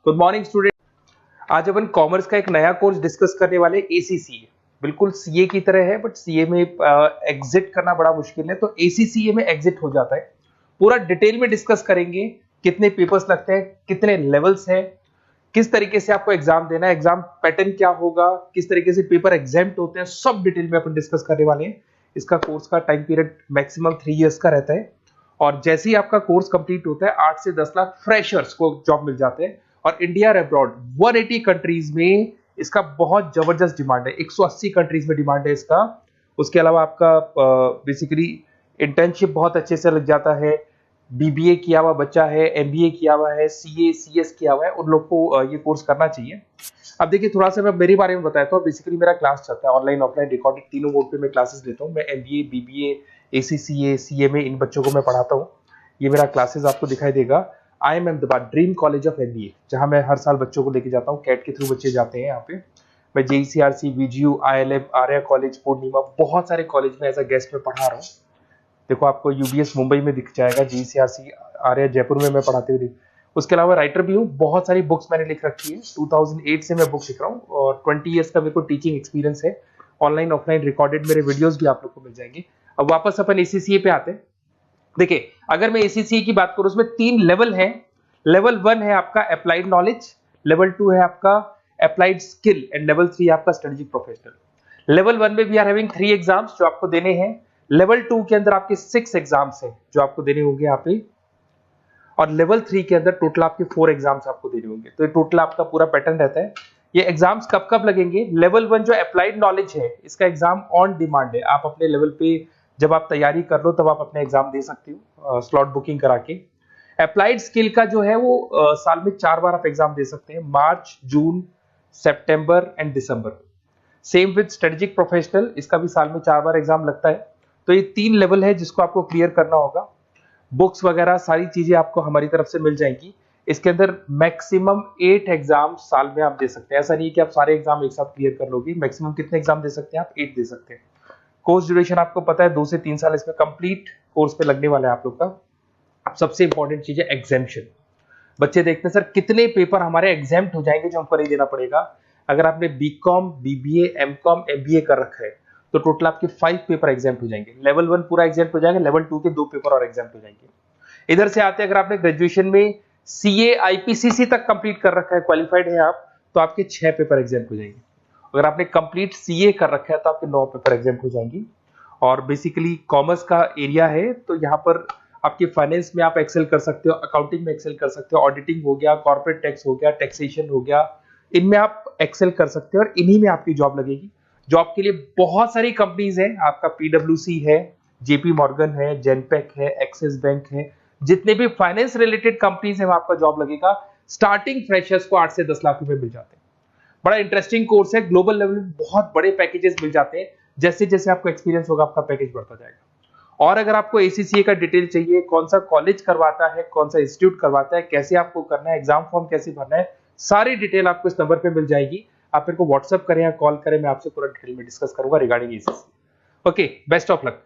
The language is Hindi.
Good morning student. आज अपन कॉमर्स का एक नया कोर्स डिस्कस करने वाले एसीसीए। बिल्कुल सीए की तरह है, बट सीए में एग्जिट करना बड़ा मुश्किल है, तो एसीसीए में एग्जिट हो जाता है। पूरा डिटेल में डिस्कस करेंगे, कितने पेपर्स लगते हैं, कितने लेवल्स हैं, किस तरीके से आपको एग्जाम देना है, एग्जाम पैटर्न क्या होगा, किस तरीके से पेपर एग्जाम्प्ट होते हैं, सब डिटेल में अपन डिस्कस करने वाले हैं। इसका कोर्स का टाइम पीरियड मैक्सिमम 3 इयर्स का रहता है, और जैसे ही आपका कोर्स कंप्लीट होता है 8 से 10 लाख फ्रेशर्स को जॉब मिल जाते हैं। और इंडिया और अब्रॉड 180 कंट्रीज में इसका बहुत जबरदस्त डिमांड है, 180 कंट्रीज में डिमांड है इसका। उसके अलावा आपका बेसिकली इंटर्नशिप बहुत अच्छे से लग जाता है। बीबीए किया हुआ बच्चा है, एमबीए किया हुआ है, सीए सीएस किया हुआ है, उन लोग को ये कोर्स करना चाहिए। अब देखिए, थोड़ा सा मैं मेरे बारे में बताता हूँ। बेसिकली मेरा क्लास चलता है ऑनलाइन ऑफलाइन रिकॉर्डेड, तीनों मोड पे मैं क्लासेस लेता हूँ। मैं एमबीए, बीबीए, एसीसीए, सीएमए इन बच्चों को मैं पढ़ाता हूँ। ये मेरा क्लासेस आपको दिखाई देगा। I am Ahmedabad dream college of MBA, जहां मैं हर साल बच्चों को लेके जाता हूँ। कैट के थ्रू बच्चे जाते हैं यहाँ पे। मैं जेईसीआरसी, वीजीयू, आईएलएम, आर्या कॉलेज, पूर्णिमा, बहुत सारे कॉलेज में एज अ गेस्ट में पढ़ा रहा हूँ। देखो, आपको यूबीएस मुंबई में दिख जाएगा, जेईसीआरसी आर्या जयपुर में मैं पढ़ाते हुए। उसके अलावा राइटर भी हूँ, बहुत सारी बुक्स मैंने लिख रखी है। 2008 से मैं बुक लिख रहा हूँ, और 20 ईयर्स का मेरे को टीचिंग एक्सपीरियंस है। ऑनलाइन ऑफलाइन रिकॉर्डेड मेरे वीडियोस भी आप लोग को मिल जाएंगे। अब वापस अपन एसीसीए पे आते हैं। देखिए, अगर मैं एसीसीए की बात करूं, उसमें 3 लेवल है। लेवल 1 है आपका अप्लाइड नॉलेज, लेवल 2 है आपका अप्लाइड स्किल, एंड लेवल 3 आपका स्ट्रेटेजिक प्रोफेशनल। लेवल 1 में वी आर हैविंग 3 एग्जाम्स जो आपको देने हैं। लेवल 2 के अंदर आपके 6 एग्जाम्स हैं जो आपको देने होंगे यहाँ पे, और लेवल 3 के अंदर टोटल आपके 4 एग्जाम्स आपको देने होंगे। तो ये टोटल आपका पूरा पैटर्न रहता है। ये एग्जाम्स कब कब लगेंगे? लेवल 1 जो अप्लाइड नॉलेज है, इसका एग्जाम ऑन डिमांड है। आप अपने लेवल पे जब आप तैयारी कर लो तब आप अपने एग्जाम दे सकते हो, स्लॉट बुकिंग करा के। अप्लाइड स्किल का जो है वो साल में 4 बार आप एग्जाम दे सकते हैं, मार्च, जून, सितंबर एंड दिसंबर। सेम विद स्ट्रेटेजिक प्रोफेशनल, इसका भी साल में 4 बार एग्जाम लगता है। तो ये 3 लेवल है जिसको आपको क्लियर करना होगा। बुक्स वगैरह सारी चीजें आपको हमारी तरफ से मिल जाएंगी। इसके अंदर मैक्सिमम 8 एग्जाम साल में आप दे सकते हैं। ऐसा नहीं है कि आप सारे एग्जाम एक साथ क्लियर कर लोगे। मैक्सिमम कितने एग्जाम दे सकते हैं आप? 8 दे सकते हैं। कोर्स ड्यूरेशन आपको पता है 2 से 3 साल इसमें कंप्लीट कोर्स पे लगने वाला है आप लोग का। अब सबसे इंपॉर्टेंट चीज है एग्जाम्शन। बच्चे देखते हैं सर कितने पेपर हमारे एग्जाम्प्ट हो जाएंगे जो हमको नहीं देना पड़ेगा। अगर आपने बीकॉम, बीबीए, एमकॉम, एमबीए कर रखा है तो टोटल आपके 5 पेपर एग्जाम्प्ट हो जाएंगे। लेवल 1 पूरा एग्जाम्प्ट हो जाएगा, लेवल 2 के 2 पेपर और एग्जाम्प्ट हो जाएंगे। इधर से आते हैं, अगर आपने ग्रेजुएशन में सीए आईपीसीसी तक कंप्लीट कर रखा है, क्वालिफाइड है आप, तो आपके 6 पेपर एग्जाम्प्ट हो जाएंगे। अगर आपने कंप्लीट सीए कर रखा है तो आपके 9 पेपर एग्जाम्प्ट हो जाएंगी। और बेसिकली कॉमर्स का एरिया है, तो यहाँ पर आपके फाइनेंस में आप एक्सेल कर सकते हो, अकाउंटिंग में एक्सेल कर सकते हो, ऑडिटिंग हो गया, कॉर्पोरेट टैक्स हो गया, टैक्सेशन हो गया, इनमें आप एक्सेल कर सकते हो और इन्हीं में आपकी जॉब लगेगी। जॉब के लिए बहुत सारी कंपनीज हैं। आपका पीडब्ल्यूसी है, जेपी मॉर्गन है, जेनपेक है, एक्सिस बैंक है, जितने भी फाइनेंस रिलेटेड कंपनीज है, आपका जॉब लगेगा। स्टार्टिंग फ्रेशर्स को 8 से 10 लाख रुपए मिल जाते हैं। बड़ा इंटरेस्टिंग कोर्स है। ग्लोबल लेवल में बहुत बड़े पैकेजेस मिल जाते हैं। जैसे जैसे आपको एक्सपीरियंस होगा आपका पैकेज बढ़ता जाएगा। और अगर आपको एसीसीए का डिटेल चाहिए, कौन सा कॉलेज करवाता है, कौन सा इंस्टीट्यूट करवाता है, कैसे आपको करना है, एग्जाम फॉर्म कैसे भरना है, सारी डिटेल आपको इस नंबर पे मिल जाएगी। आप मेरे को व्हाट्सएप करें या कॉल करें, मैं आपसे पूरा डिटेल में डिस्कस करूंगा regarding ACCA. Okay, best of luck.